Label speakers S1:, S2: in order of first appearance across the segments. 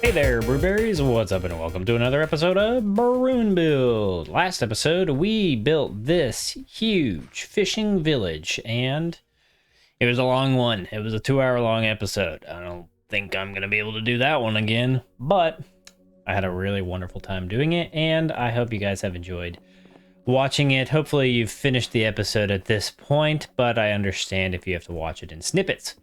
S1: Hey there, Brewberries! What's up and welcome to another episode of Brew Build. Last episode, we built this huge fishing village, and it was a long one. It was a 2-hour long episode. I don't think I'm going to be able to do that one again, but I had a really wonderful time doing it, and I hope you guys have enjoyed watching it. Hopefully you've finished the episode at this point, but I understand if you have to watch it in snippets.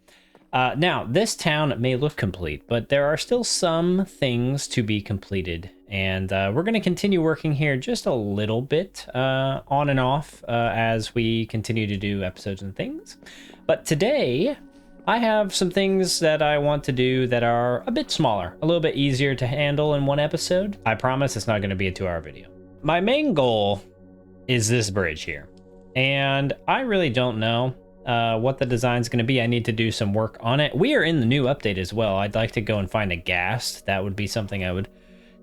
S1: Now, this town may look complete, but there are still some things to be completed, and we're going to continue working here just a little bit on and off as we continue to do episodes and things. But today, I have some things that I want to do that are a bit smaller, a little bit easier to handle in one episode. I promise it's not going to be a 2-hour video. My main goal is this bridge here, and I really don't know what the design's going to be. I need to do some work on it. We are in the new update as well. I'd like to go and find a ghast. That would be something I would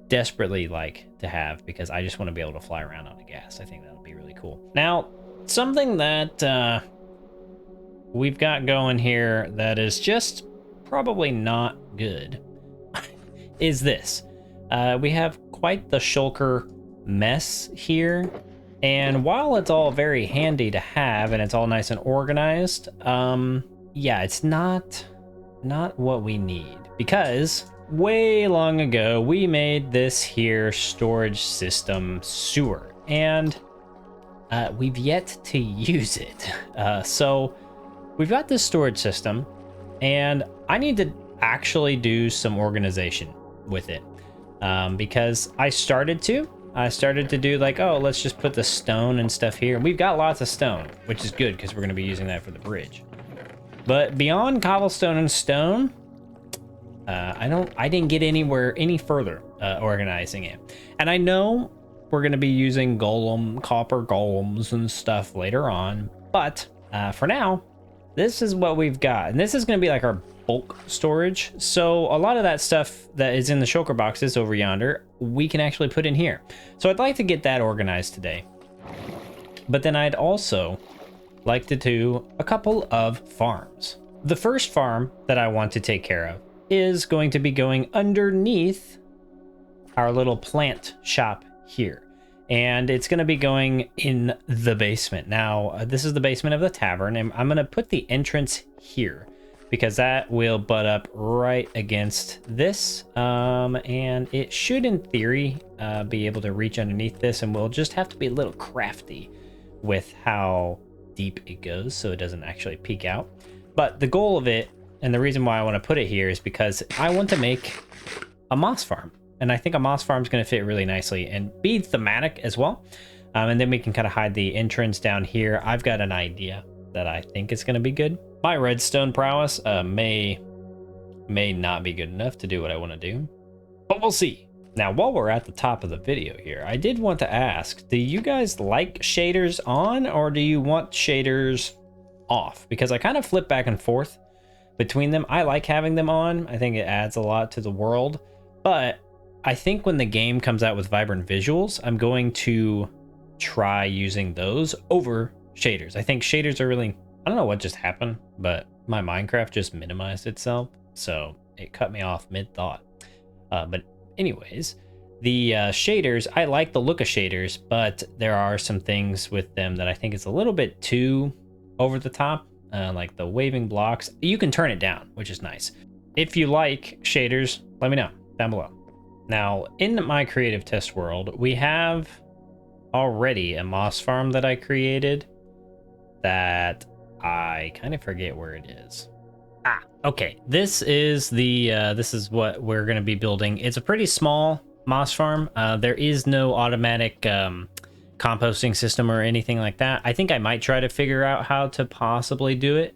S1: desperately like to have because I just want to be able to fly around on a ghast. I think that would be really cool. Now, something that we've got going here that is just probably not good is this. We have quite the shulker mess here. And while it's all very handy to have and it's all nice and organized, yeah, it's not what we need, because way long ago we made this here storage system sewer, and we've yet to use it. So we've got this storage system, and I need to actually do some organization with it, because I started to do like, oh, let's just put the stone and stuff here. We've got lots of stone, which is good because we're going to be using that for the bridge. But beyond cobblestone and stone, I didn't get anywhere any further organizing it. And I know we're going to be using copper golems and stuff later on, but for now, this is what we've got. And this is going to be like our bulk storage. So a lot of that stuff that is in the shulker boxes over yonder, we can actually put in here. So I'd like to get that organized today. But then I'd also like to do a couple of farms. The first farm that I want to take care of is going to be going underneath our little plant shop here. And it's going to be going in the basement. Now, this is the basement of the tavern, and I'm going to put the entrance here, because that will butt up right against this, and it should, in theory, be able to reach underneath this, and we'll just have to be a little crafty with how deep it goes so it doesn't actually peek out. But the goal of it, and the reason why I want to put it here, is because I want to make a moss farm, and I think a moss farm is going to fit really nicely and be thematic as well, and then we can kind of hide the entrance down here. I've got an idea that I think is going to be good. My redstone prowess may not be good enough to do what I want to do, but we'll see. Now, while we're at the top of the video here, I did want to ask, do you guys like shaders on, or do you want shaders off? Because I kind of flip back and forth between them. I like having them on. I think it adds a lot to the world, but I think when the game comes out with vibrant visuals, I'm going to try using those over shaders. I think shaders are really, I don't know what just happened, but my Minecraft just minimized itself, so it cut me off mid-thought. But anyways, the shaders, I like the look of shaders, but there are some things with them that I think is a little bit too over the top, like the waving blocks. You can turn it down, which is nice. If you like shaders, let me know down below. Now, in my creative test world, we have already a moss farm that I created that I kind of forget where it is. Okay. This is the this is what we're going to be building. It's a pretty small moss farm. There is no automatic composting system or anything like that. I think I might try to figure out how to possibly do it,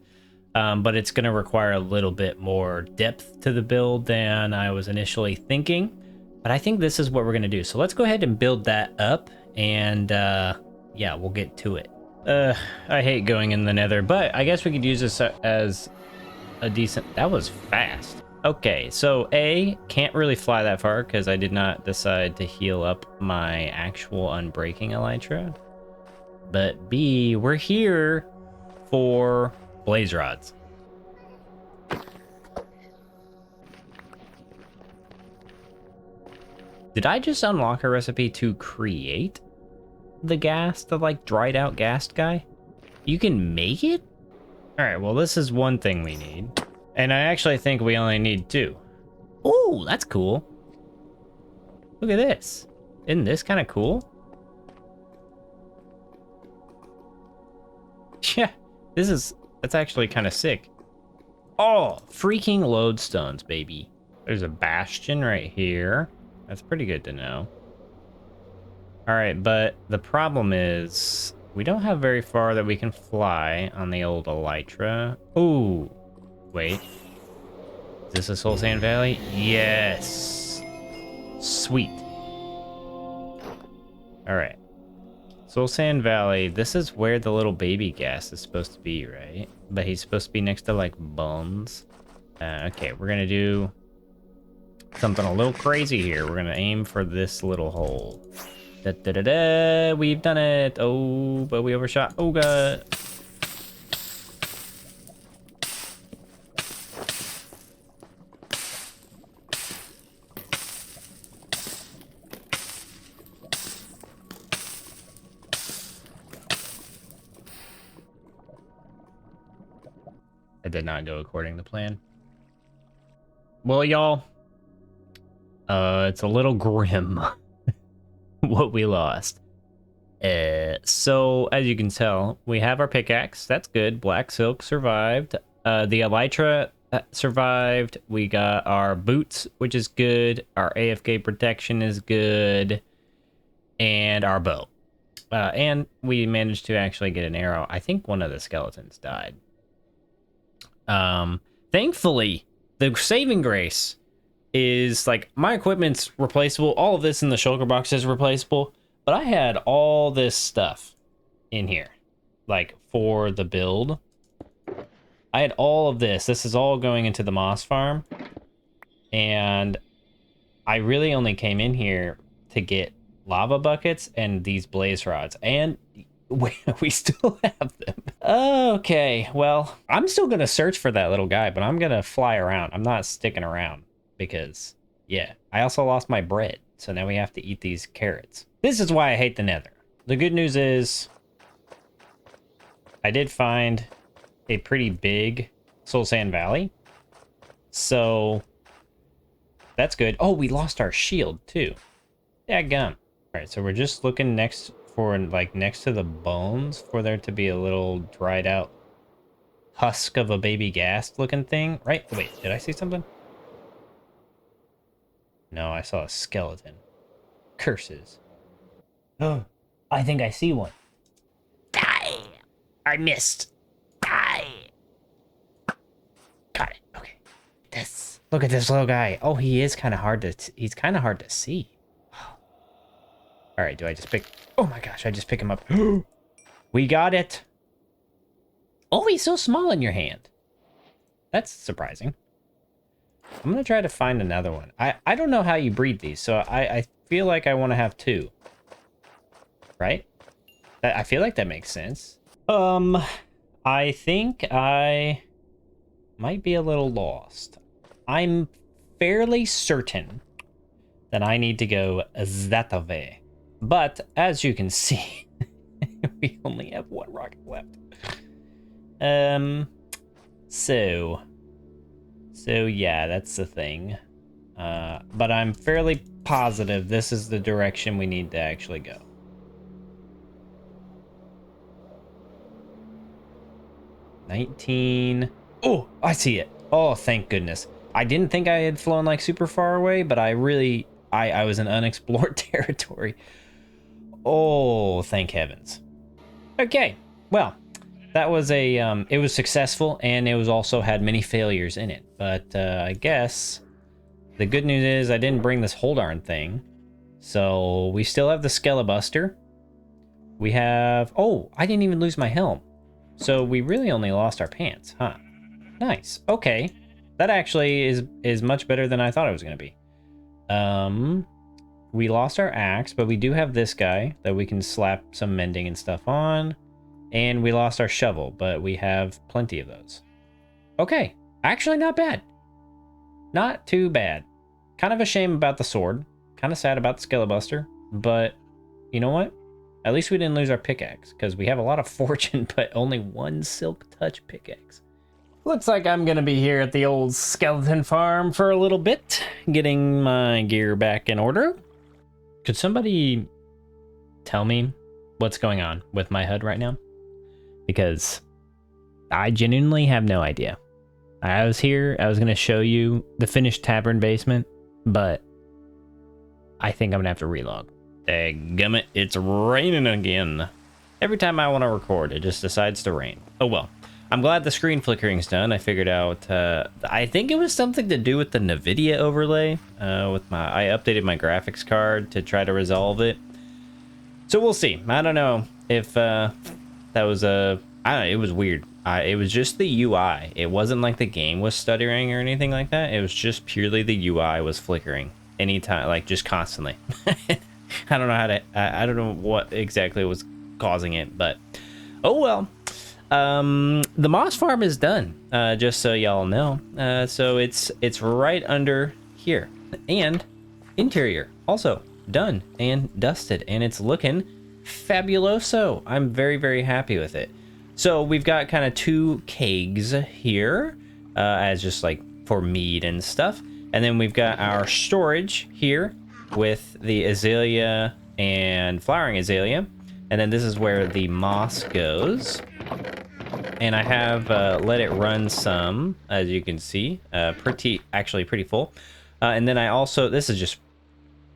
S1: but it's going to require a little bit more depth to the build than I was initially thinking. But I think this is what we're going to do. So let's go ahead and build that up, and yeah, we'll get to it. I hate going in the nether, but I guess we could use this as a decent... That was fast. Okay, so A, can't really fly that far because I did not decide to heal up my actual unbreaking elytra. But B, we're here for blaze rods. Did I just unlock a recipe to create the ghast, the like dried out ghast guy? You can make it? All right, well, this is one thing we need. And I actually think we only need 2. Ooh, that's cool. Look at this. Isn't this kind of cool? Yeah, that's actually kind of sick. Oh, freaking lodestones, baby. There's a bastion right here. That's pretty good to know. All right, but the problem is we don't have very far that we can fly on the old elytra. Ooh, wait. Is this a Soul Sand Valley? Yes. Sweet. All right. Soul Sand Valley, this is where the little baby ghast is supposed to be, right? But he's supposed to be next to, like, bones. Okay, we're gonna do something a little crazy here. We're gonna aim for this little hole. Da, da, da, da. We've done it. Oh, but we overshot. Oh, God. It did not go according to plan. Well, y'all, it's a little grim what we lost. So, as you can tell, we have our pickaxe. That's good. Black silk survived. The elytra survived. We got our boots, which is good. Our AFK protection is good. And our bow. And we managed to actually get an arrow. I think one of the skeletons died. Thankfully, the saving grace is like my equipment's replaceable. All of this in the shulker box is replaceable, but I had all this stuff in here, like for the build. I had all of this. This is all going into the moss farm, and I really only came in here to get lava buckets and these blaze rods, and we still have them. Okay, well, I'm still gonna search for that little guy, but I'm gonna fly around. I'm not sticking around because, yeah, I also lost my bread, so now we have to eat these carrots. This is why I hate the Nether. The good news is I did find a pretty big Soul Sand Valley, so that's good. Oh, we lost our shield too. Dadgum. All right, so we're just looking next to the bones for there to be a little dried out husk of a baby ghast looking thing, right? Wait, did I see something? No, I saw a skeleton. Curses. Oh, I think I see one. Die! I missed. Die! Got it. Okay. Look at this little guy. Oh, he is kind of hard to. He's kind of hard to see. All right, do I just pick... Oh my gosh, I just pick him up. We got it. Oh, he's so small in your hand. That's surprising. I'm going to try to find another one. I don't know how you breed these, so I feel like I want to have 2. Right? I feel like that makes sense. I think I might be a little lost. I'm fairly certain that I need to go that way. But, as you can see, we only have 1 rocket left. So yeah, that's the thing. But I'm fairly positive this is the direction we need to actually go. $19. Oh, I see it. Oh, thank goodness. I didn't think I had flown like super far away, but I was in unexplored territory. Oh, thank heavens. Okay, well, that was it was successful, and it was also had many failures in it. But I guess the good news is I didn't bring this whole darn thing. So we still have the Skelebuster. We have... Oh, I didn't even lose my helm. So we really only lost our pants, huh? Nice. Okay. That actually is much better than I thought it was going to be. We lost our axe, but we do have this guy that we can slap some mending and stuff on. And we lost our shovel, but we have plenty of those. Okay. Actually, not bad. Not too bad. Kind of a shame about the sword. Kind of sad about the Skelebuster, but you know what? At least we didn't lose our pickaxe, because we have a lot of fortune, but only one silk touch pickaxe. Looks like I'm gonna be here at the old skeleton farm for a little bit, getting my gear back in order. Could somebody tell me what's going on with my HUD right now? Because I genuinely have no idea. I was here, I was gonna show you the finished tavern basement, but I think I'm gonna have to relog. Dadgummit, it's raining again. Every time I want to record, it just decides to rain. Oh well. I'm glad the screen flickering's done. I figured out, I think it was something to do with the NVIDIA overlay. I updated my graphics card to try to resolve it. So we'll see. I don't know if that was I don't know, it was weird. It was just the UI. It wasn't like the game was stuttering or anything like that. It was just purely the UI was flickering anytime, like just constantly. I don't know how to, I don't know what exactly was causing it, but oh well. The moss farm is done, just so y'all know. So it's right under here, and interior also done and dusted, and it's looking fabuloso. I'm very, very happy with it. So we've got kind of 2 kegs here, as just like for mead and stuff. And then we've got our storage here with the azalea and flowering azalea. And then this is where the moss goes. And I have let it run some, as you can see, actually pretty full. And then I also, this is just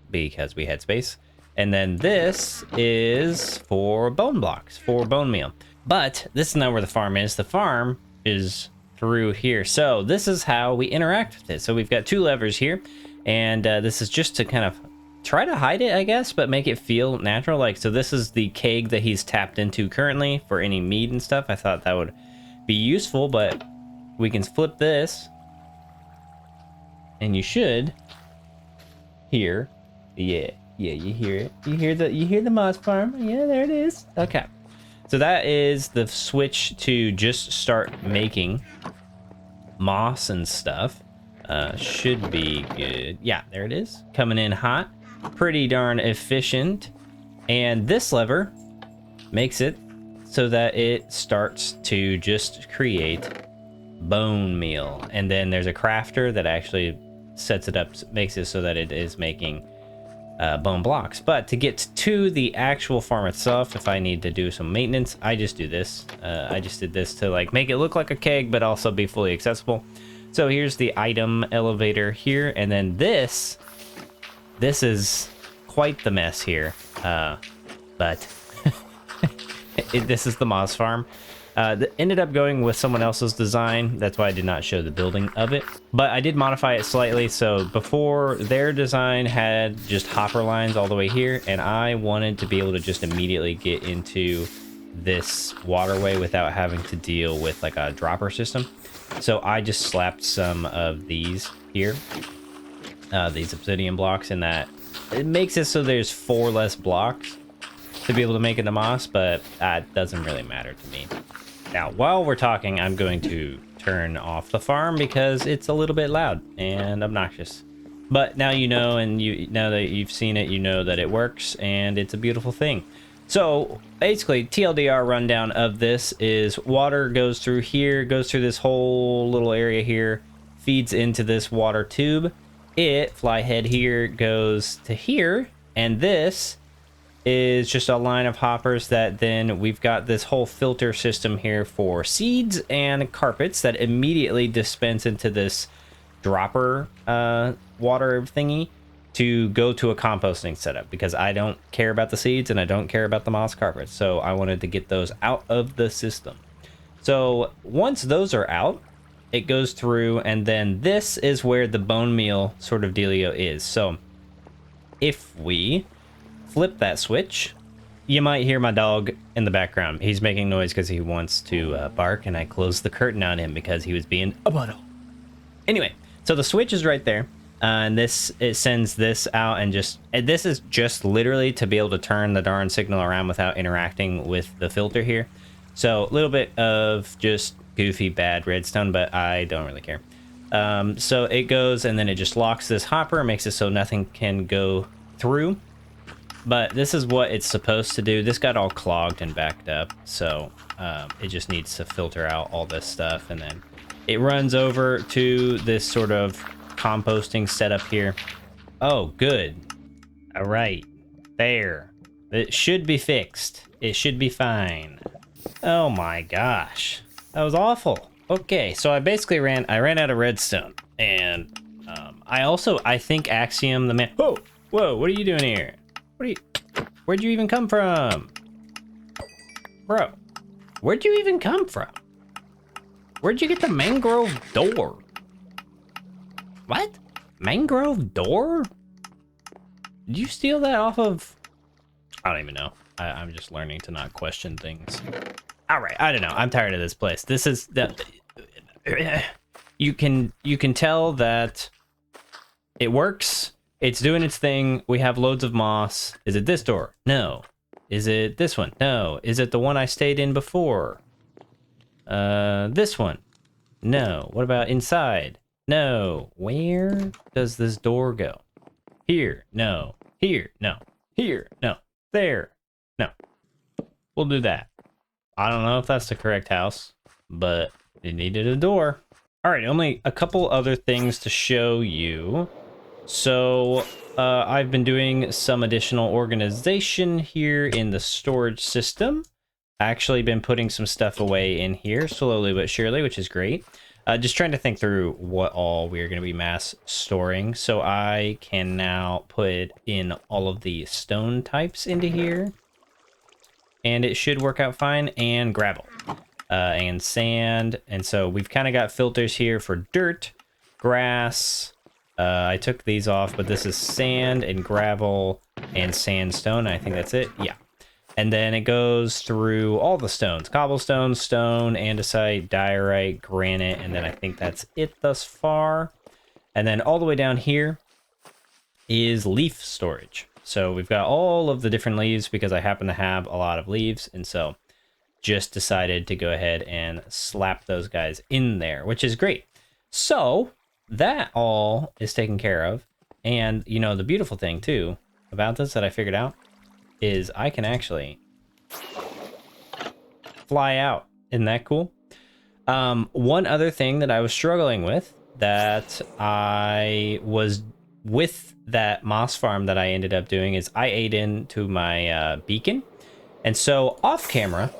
S1: because we had space. And then this is for bone blocks, for bone meal. But this is not where the farm is. The farm is through here. So this is how we interact with it. So we've got 2 levers here. And this is just to kind of try to hide it, I guess, but make it feel natural. Like, so this is the keg that he's tapped into currently for any meat and stuff. I thought that would be useful, but we can flip this and you should hear, yeah, you hear it. You hear the moss farm. Yeah, there it is. Okay. So that is the switch to just start making moss and stuff. Should be good. Yeah, there it is. Coming in hot. Pretty darn efficient. And this lever makes it so that it starts to just create bone meal. And then there's a crafter that actually sets it up, makes it so that it is making bone blocks. But to get to the actual farm itself, if I need to do some maintenance, I just do this. I just did this to like make it look like a keg, but also be fully accessible. So here's the item elevator here, and then this is quite the mess here. But this is the moss farm. That ended up going with someone else's design. That's why I did not show the building of it. But I did modify it slightly. So before, their design had just hopper lines all the way here, and I wanted to be able to just immediately get into this waterway without having to deal with like a dropper system. So I just slapped some of these here, these obsidian blocks, and that it makes it so there's 4 less blocks to be able to make it a moss, but that doesn't really matter to me. Now, while we're talking, I'm going to turn off the farm because it's a little bit loud and obnoxious. But now you know, and now that you've seen it, you know that it works and it's a beautiful thing. So basically, TLDR rundown of this is water goes through here, goes through this whole little area here, feeds into this water tube. Flyhead here goes to here, and this is just a line of hoppers that then we've got this whole filter system here for seeds and carpets that immediately dispense into this dropper water thingy to go to a composting setup, because I don't care about the seeds and I don't care about the moss carpets. So I wanted to get those out of the system. So once those are out, it goes through, and then this is where the bone meal sort of dealio is. So if we flip that switch, you might hear my dog in the background. He's making noise because he wants to bark, and I closed the curtain on him because he was being a butto. Anyway, so the switch is right there. And it sends this out, and this is just literally to be able to turn the darn signal around without interacting with the filter here. So a little bit of just goofy bad redstone, but I don't really care. So it goes and then it just locks this hopper, makes it so nothing can go through. But this is what it's supposed to do. This got all clogged and backed up, so it just needs to filter out all this stuff, and then it runs over to this sort of composting setup here. Oh, good. All right. There. It should be fixed. It should be fine. Oh my gosh. That was awful. Okay, so I basically ran out of redstone, and I think Axiom the man. Whoa, whoa, what are you doing here? Where'd you even come from? Bro, where'd you even come from? Where'd you get the mangrove door? What? Mangrove door? Did you steal that off of... I don't even know. I'm just learning to not question things. All right, I don't know. I'm tired of this place. This is... You can tell that it works. It's doing its thing. We have loads of moss. Is it this door? No. Is it this one? No. Is it the one I stayed in before? This one? No. What about inside? No. Where does this door go? Here? No. Here? No. Here? No. There? No. We'll do that. I don't know if that's the correct house, but it needed a door. All right, only a couple other things to show you. So I've been doing some additional organization here in the storage system. Actually been putting some stuff away in here slowly but surely, which is great. Just trying to think through what all we are going to be mass storing. So I can now put in all of the stone types into here, and it should work out fine, and gravel and sand. And so we've kind of got filters here for dirt, grass. I took these off, but this is sand and gravel and sandstone. I think that's it. Yeah. And then it goes through all the stones: cobblestone, stone, andesite, diorite, granite, and then I think that's it thus far. And then all the way down here is leaf storage. So we've got all of the different leaves because I happen to have a lot of leaves, and so just decided to go ahead and slap those guys in there, which is great. So that all is taken care of. And you know, the beautiful thing too about this that I figured out is I can actually fly out. Isn't that cool? One other thing that I was struggling with, that I was with that moss farm that I ended up doing, is I ate into my beacon. And so off camera,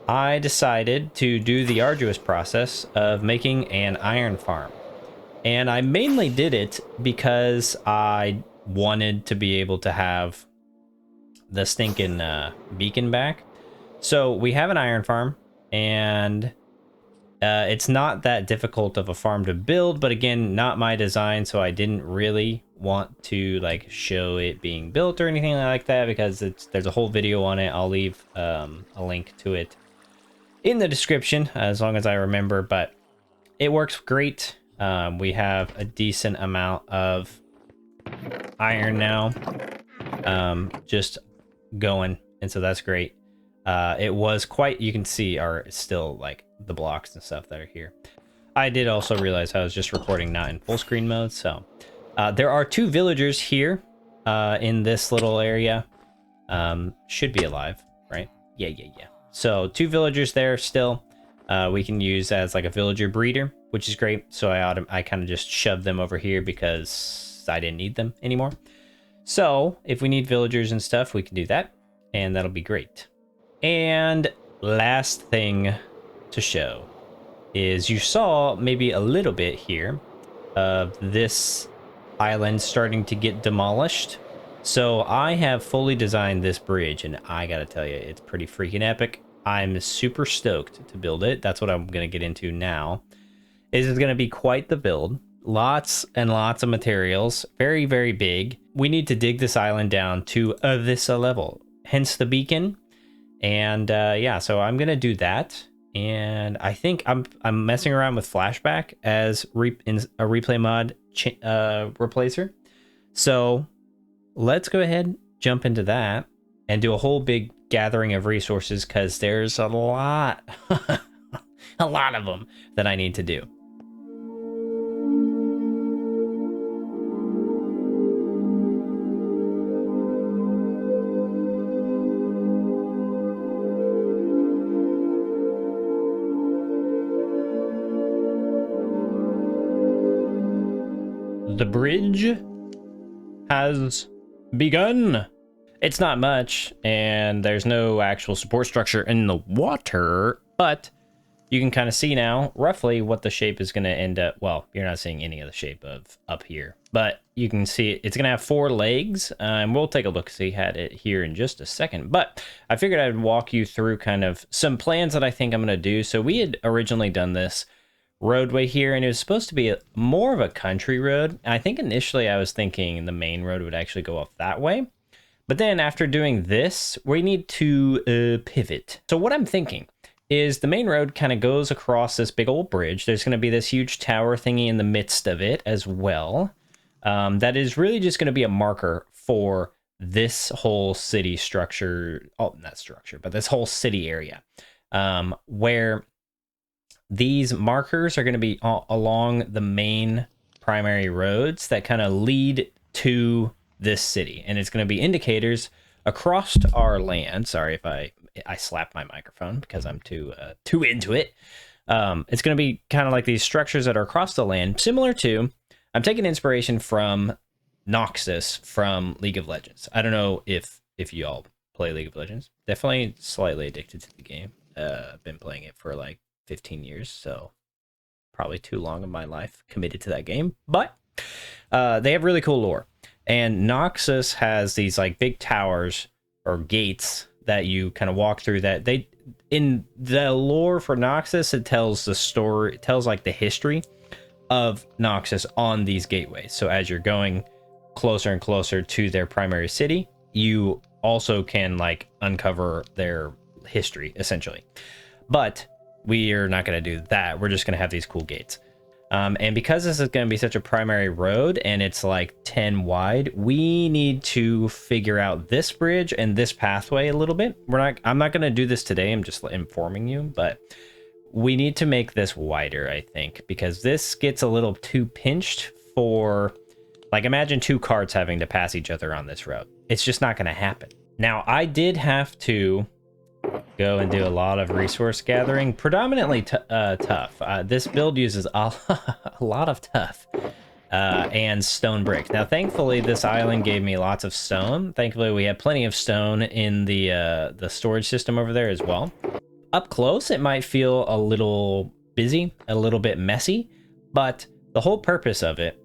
S1: I decided to do the arduous process of making an iron farm. And I mainly did it because I wanted to be able to have the stinking beacon back. So we have an iron farm, and it's not that difficult of a farm to build, but again, not my design, so I didn't really want to like show it being built or anything like that, because there's a whole video on it. I'll leave a link to it in the description as long as I remember, but it works great. We have a decent amount of iron now, just going, and so that's great. It was quite, you can see are still like the blocks and stuff that are here. I did also realize I was just recording not in full screen mode, so there are 2 villagers here in this little area. Should be alive, right? Yeah. So 2 villagers there still. We can use as like a villager breeder, which is great. So I kind of just shoved them over here because I didn't need them anymore. So if we need villagers and stuff, we can do that, and that'll be great. And last thing to show is, you saw maybe a little bit here of this island starting to get demolished. So I have fully designed this bridge, and I gotta tell you, it's pretty freaking epic. I'm super stoked to build it. That's what I'm gonna get into now. This is gonna be quite the build. Lots and lots of materials. Very, very big. We need to dig this island down to this level, hence the beacon. And yeah, so I'm gonna do that. And I think I'm messing around with flashback as in a replay mod replacer. So let's go ahead, jump into that, and do a whole big gathering of resources, because there's a lot, a lot of them that I need to do. The bridge has begun. It's not much, and there's no actual support structure in the water, but you can kind of see now roughly what the shape is going to end up. Well, you're not seeing any of the shape of up here, but you can see it's going to have 4 legs, and we'll take a look see at it here in just a second. But I figured I'd walk you through kind of some plans that I think I'm going to do. So we had originally done this roadway here, and it was supposed to be more of a country road. I think initially I was thinking the main road would actually go off that way. But then after doing this, we need to pivot. So what I'm thinking is the main road kind of goes across this big old bridge. There's going to be this huge tower thingy in the midst of it as well. That is really just going to be a marker for this whole city structure. Oh, not structure, but this whole city area. Where these markers are going to be along the main primary roads that kind of lead to this city, and it's going to be indicators across our land. Sorry if I slapped my microphone because I'm too into it. It's going to be kind of like these structures that are across the land, similar to, I'm taking inspiration from Noxus from League of Legends. I don't know if y'all play League of Legends. Definitely slightly addicted to the game. Been playing it for like 15 years, so probably too long of my life committed to that game. But they have really cool lore. And Noxus has these like big towers or gates that you kind of walk through that they, in the lore for Noxus, it tells the story, it tells like the history of Noxus on these gateways. So as you're going closer and closer to their primary city, you also can like uncover their history essentially. But we are not going to do that. We're just going to have these cool gates. And because this is going to be such a primary road and it's like 10 wide, we need to figure out this bridge and this pathway a little bit. I'm not going to do this today. I'm just informing you, but we need to make this wider, I think, because this gets a little too pinched for, like, imagine 2 carts having to pass each other on this road. It's just not going to happen. Now, I did have to go and do a lot of resource gathering, predominantly tough. This build uses a lot of tough and stone bricks. Now, thankfully, this island gave me lots of stone. Thankfully, we have plenty of stone in the storage system over there as well. Up close, it might feel a little busy, a little bit messy, but the whole purpose of it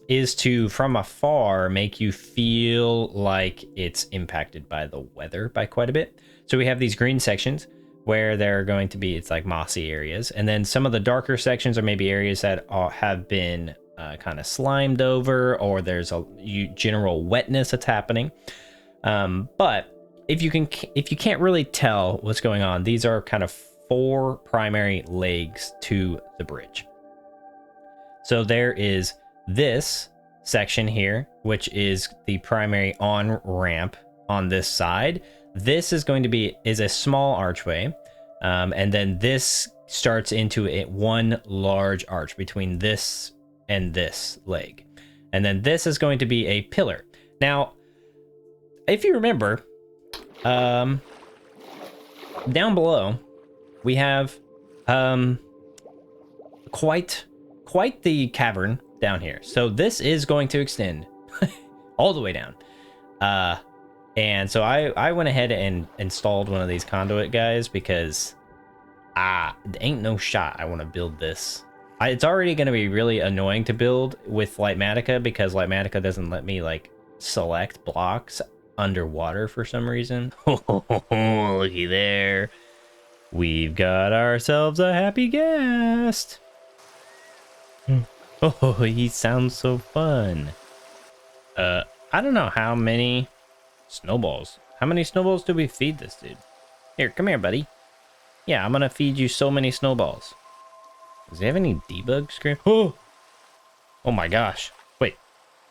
S1: is to, from afar, make you feel like it's impacted by the weather by quite a bit. So we have these green sections where they're going to be, it's like mossy areas. And then some of the darker sections are maybe areas that have been kind of slimed over, or there's a general wetness that's happening. But if you can't really tell what's going on, these are kind of 4 primary legs to the bridge. So there is this section here, which is the primary on-ramp on this side. This is going to be a small archway, and then this starts into one large arch between this and this leg, and then this is going to be a pillar. Now, if you remember, down below we have quite the cavern down here. So this is going to extend all the way down. And so I went ahead and installed one of these conduit guys because there ain't no shot I want to build this. It's already going to be really annoying to build with Lightmatica because Lightmatica doesn't let me like select blocks underwater for some reason. Oh, looky there. We've got ourselves a happy ghast. Oh, he sounds so fun. I don't know how many snowballs. How many snowballs do we feed this dude? Here, come here, buddy. Yeah, I'm gonna feed you so many snowballs. Does he have any debug screen? Oh! Oh my gosh. Wait,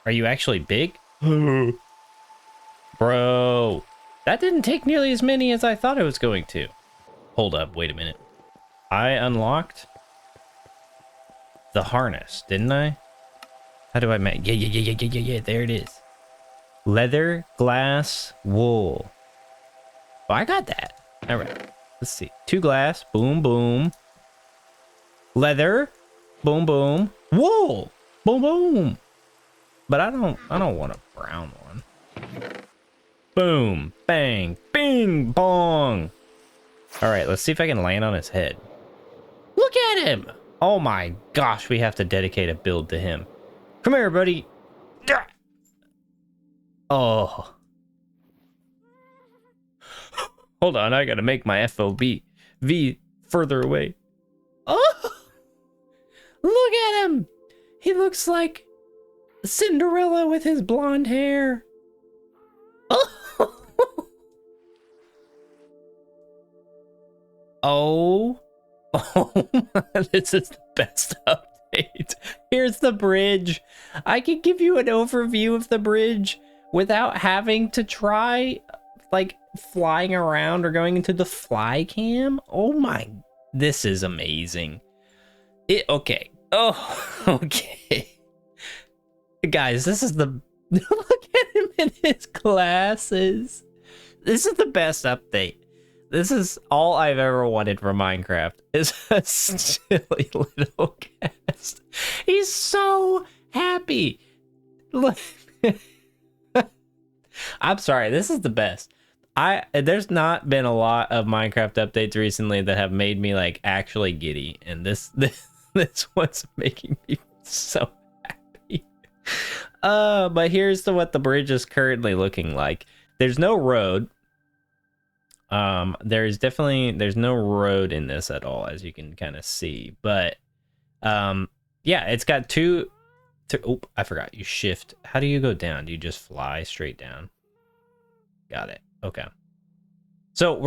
S1: are you actually big? Bro, that didn't take nearly as many as I thought it was going to. Hold up, wait a minute. I unlocked the harness, didn't I? How do I make? Yeah, there it is. Leather, glass, wool. Oh, I got that. All right, let's see. 2 glass, boom, boom. Leather, boom, boom. Wool, boom, boom. but I don't want a brown one. Boom, bang, bing, bong. All right, let's see if I can land on his head. Look at him. Oh my gosh, we have to dedicate a build to him. Come here, buddy. Oh. Hold on, I gotta make my FOB V further away. Oh, look at him. He looks like Cinderella with his blonde hair. Oh. Oh. Oh, this is the best update. Here's the bridge. I can give you an overview of the bridge without having to try like flying around or going into the fly cam. Oh my, this is amazing. Okay. Oh, okay. Guys, this is the look at him in his glasses. This is the best update. This is all I've ever wanted from Minecraft, is a silly little ghast. He's so happy. Look. I'm sorry, this is the best. There's not been a lot of Minecraft updates recently that have made me like actually giddy, and this one's making me so happy. But here's what the bridge is currently looking like. There's no road. There's no road in this at all, as you can kind of see, but yeah, it's got two. Oh, I forgot, you shift. How do you go down? Do you just fly straight down? Got it. Okay. So what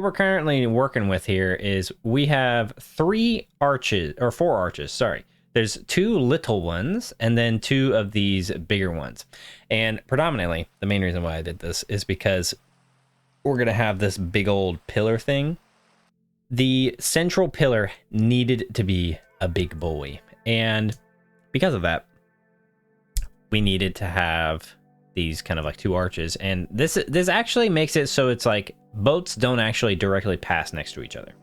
S1: we're currently working with here is we have 4 arches, sorry. There's 2 little ones and then 2 of these bigger ones. And predominantly, the main reason why I did this is because we're gonna have this big old pillar thing. The central pillar needed to be a big boy, and because of that, we needed to have these kind of like 2 arches. And this actually makes it so it's like boats don't actually directly pass next to each other,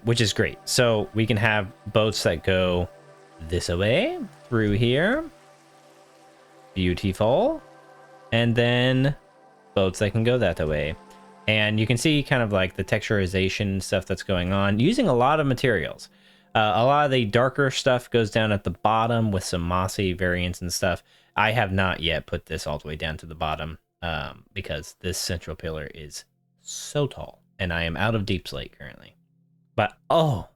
S1: which is great. So we can have boats that go this way through here, beautiful, and then boats that can go that way. And you can see kind of like the texturization stuff that's going on using a lot of materials. A lot of the darker stuff goes down at the bottom with some mossy variants and stuff. I have not yet put this all the way down to the bottom because this central pillar is so tall and I am out of deep slate currently. But oh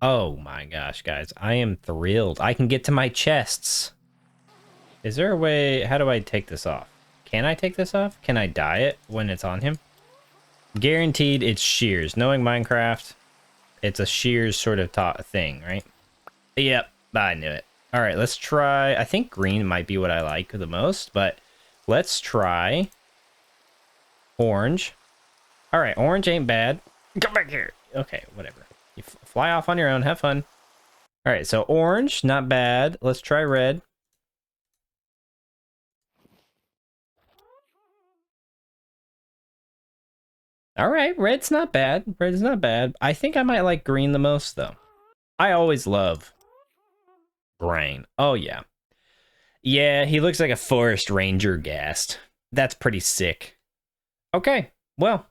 S1: my gosh, guys, I am thrilled. I can get to my chests. Is there a way? How do I take this off? Can I take this off? Can I dye it when it's on him? Guaranteed it's shears. Knowing Minecraft, it's a shears sort of thing, right? Yep, I knew it. All right, let's try. I think green might be what I like the most, but let's try orange. All right, orange ain't bad. Come back here. Okay, whatever. You fly off on your own. Have fun. All right, so orange, not bad. Let's try red. All right, red's not bad. Red's not bad. I think I might like green the most, though. I always love brain. Oh, yeah. Yeah, he looks like a forest ranger ghast. That's pretty sick. Okay, well,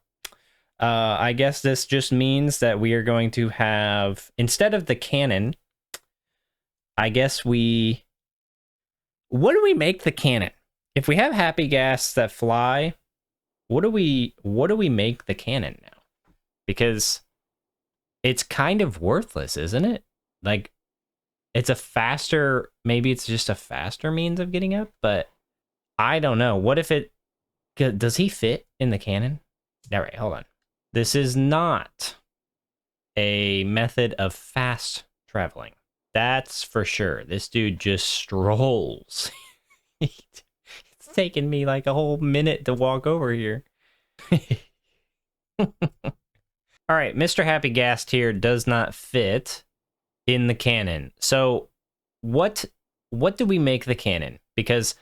S1: I guess this just means that we are going to have, instead of the cannon, I guess what do we make the cannon? If we have happy ghasts that fly, what do we make the cannon now? Because it's kind of worthless, isn't it? Like, it's a faster, maybe it's just a faster means of getting up, but I don't know. What if does he fit in the cannon? All right, hold on. This is not a method of fast traveling. That's for sure. This dude just strolls. It's taken me like a whole minute to walk over here. All right, Mr. Happy Ghast here does not fit in the cannon. So what do we make the cannon? Because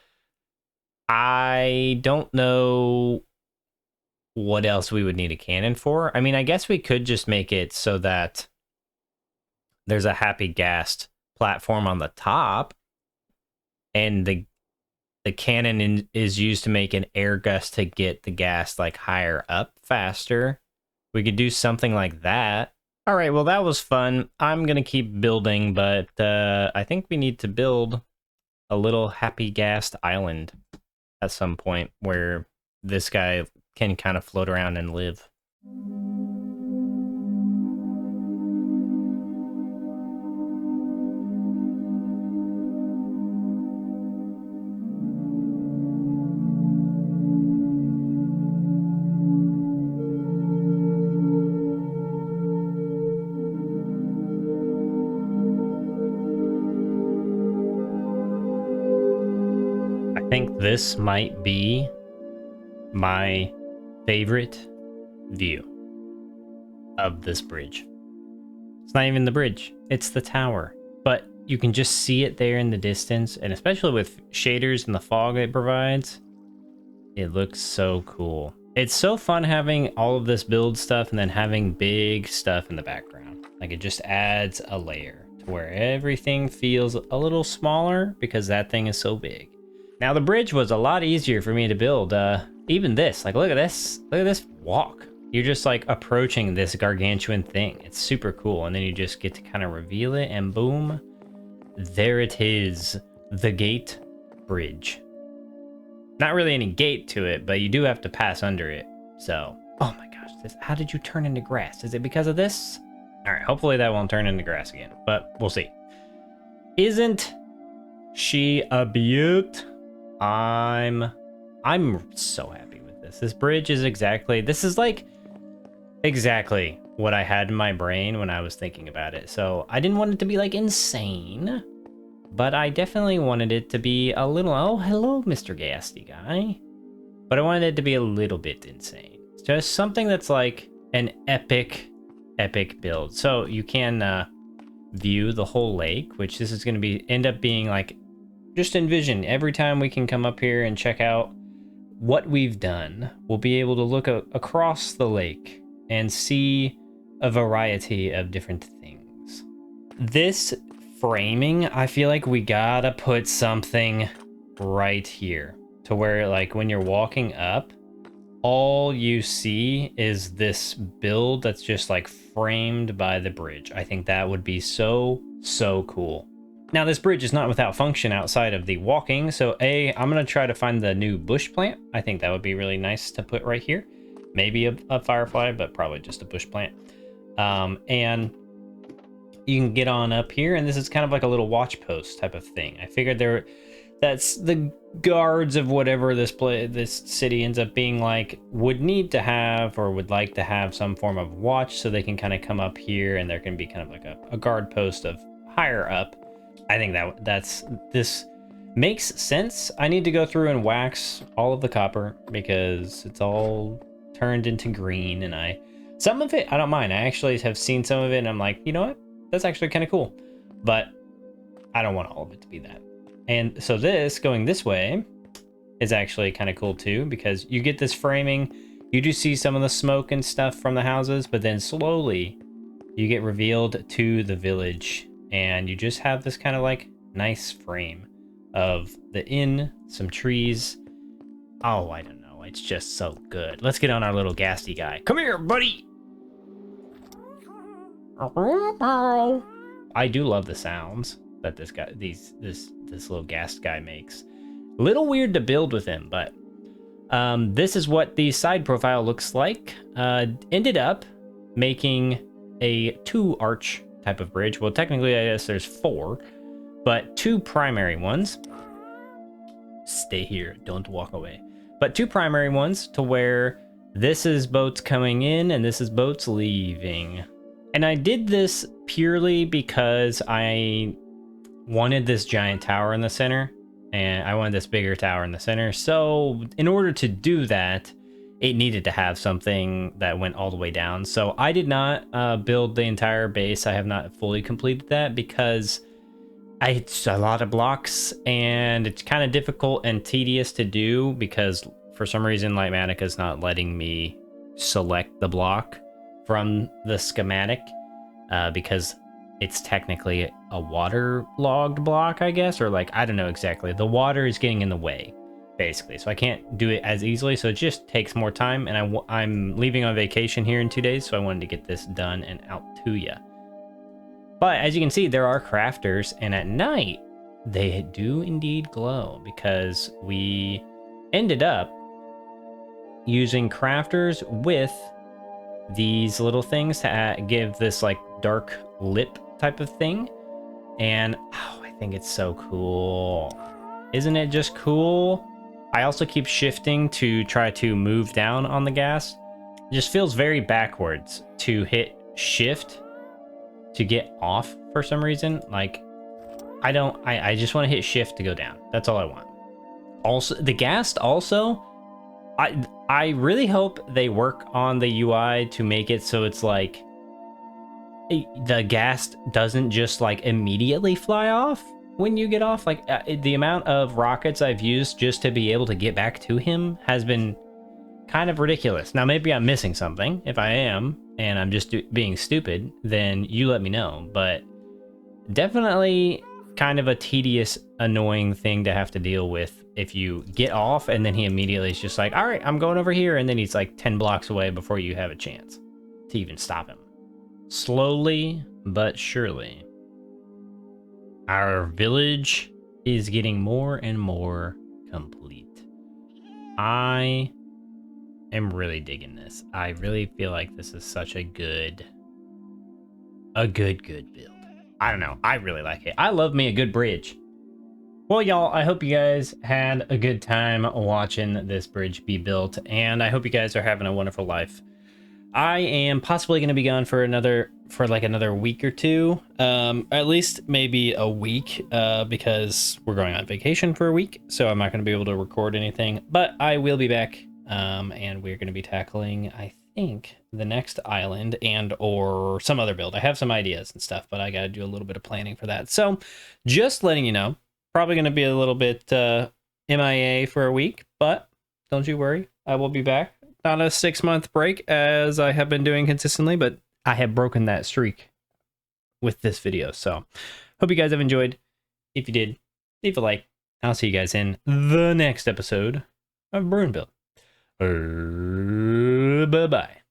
S1: I don't know what else we would need a cannon for. I mean, I guess we could just make it so that there's a Happy Ghast platform on the top, and the cannon is used to make an air gust to get the ghast like higher up faster. We could do something like that. All right, well, that was fun. I'm going to keep building, but I think we need to build a little happy ghast island at some point where this guy can kind of float around and live. I think this might be my favorite view of this bridge. It's not even the bridge, it's the tower. But you can just see it there in the distance, and especially with shaders and the fog it provides, it looks so cool. It's so fun having all of this build stuff and then having big stuff in the background. Like, it just adds a layer to where everything feels a little smaller because that thing is so big. Now, the bridge was a lot easier for me to build. Even this, like, look at this walk. You're just like approaching this gargantuan thing. It's super cool. And then you just get to kind of reveal it, and boom, there it is, the gate bridge. Not really any gate to it, but you do have to pass under it. So, oh my gosh, how did you turn into grass? Is it because of this? All right, hopefully that won't turn into grass again, but we'll see. Isn't she a beaut? I'm so happy with this. This bridge is exactly what I had in my brain when I was thinking about it. So I didn't want it to be like insane, but I definitely wanted it to be a little, oh, hello, Mr. Ghastly guy. But I wanted it to be a little bit insane. It's just something that's like an epic build. So you can view the whole lake, which this is going to end up being like, just envision every time we can come up here and check out what we've done, we'll be able to look across the lake and see a variety of different things. This framing, I feel like we gotta put something right here to where, like, when you're walking up, all you see is this build that's just like framed by the bridge. I think that would be so cool. Now, this bridge is not without function outside of the walking, so I'm going to try to find the new bush plant. I think that would be really nice to put right here. Maybe a firefly, but probably just a bush plant. And you can get on up here, and this is kind of like a little watch post type of thing. I figured that's the guards of whatever this city ends up being like would need to have, or would like to have, some form of watch, so they can kind of come up here, and there can be kind of like a guard post of higher up. I think this makes sense. I need to go through and wax all of the copper because it's all turned into green, and some of it I don't mind. I actually have seen some of it and I'm like, you know what? That's actually kind of cool. But I don't want all of it to be that. And so this going this way is actually kind of cool too, because you get this framing. You do see some of the smoke and stuff from the houses, but then slowly you get revealed to the village. And you just have this kind of like nice frame of the inn, some trees. Oh, I don't know. It's just so good. Let's get on our little ghastly guy. Come here, buddy. I do love the sounds that this little ghast guy makes. A little weird to build with him, but this is what the side profile looks like. Ended up making a 2-arch type of bridge. Well, technically, I guess there's 4, but 2 primary ones. Stay here, don't walk away. But 2 primary ones to where this is boats coming in and this is boats leaving. And I did this purely because I wanted this giant tower in the center, and I wanted this bigger tower in the center. So in order to do that, it needed to have something that went all the way down. So I did not build the entire base. I have not fully completed that because it's a lot of blocks and it's kind of difficult and tedious to do, because for some reason Lightmatica is not letting me select the block from the schematic because it's technically a waterlogged block, I guess, or like, I don't know exactly. The water is getting in the way, basically, so I can't do it as easily, so it just takes more time, and I'm leaving on vacation here in 2 days, so I wanted to get this done and out to you. But as you can see, there are crafters, and at night, they do indeed glow, because we ended up using crafters with these little things to give this like dark lip type of thing. And oh, I think it's so cool. Isn't it just cool? I also keep shifting to try to move down on the ghast. It just feels very backwards to hit shift to get off for some reason. Like, I just want to hit shift to go down. That's all I want. Also, the ghast also, I really hope they work on the UI to make it so it's like the ghast doesn't just like immediately fly off when you get off. Like the amount of rockets I've used just to be able to get back to him has been kind of ridiculous. Now maybe I'm missing something. If I am and I'm just being stupid, then you let me know. But definitely kind of a tedious, annoying thing to have to deal with if you get off and then he immediately is just like, all right, I'm going over here, and then he's like 10 blocks away before you have a chance to even stop him. Slowly but surely, our village is getting more and more complete. I am really digging this. I really feel like this is such a good build. I don't know. I really like it. I love me a good bridge. Well, y'all, I hope you guys had a good time watching this bridge be built, and I hope you guys are having a wonderful life. I am possibly going to be gone for another week or two, at least maybe a week, because we're going on vacation for a week, so I'm not going to be able to record anything, but I will be back, and we're going to be tackling, I think, the next island and or some other build. I have some ideas and stuff, but I got to do a little bit of planning for that. So just letting you know, probably going to be a little bit MIA for a week, but don't you worry, I will be back. Not a 6-month break as I have been doing consistently, but I have broken that streak with this video. So hope you guys have enjoyed. If you did, leave a like. I'll see you guys in the next episode of Brew and Build. Bye-bye.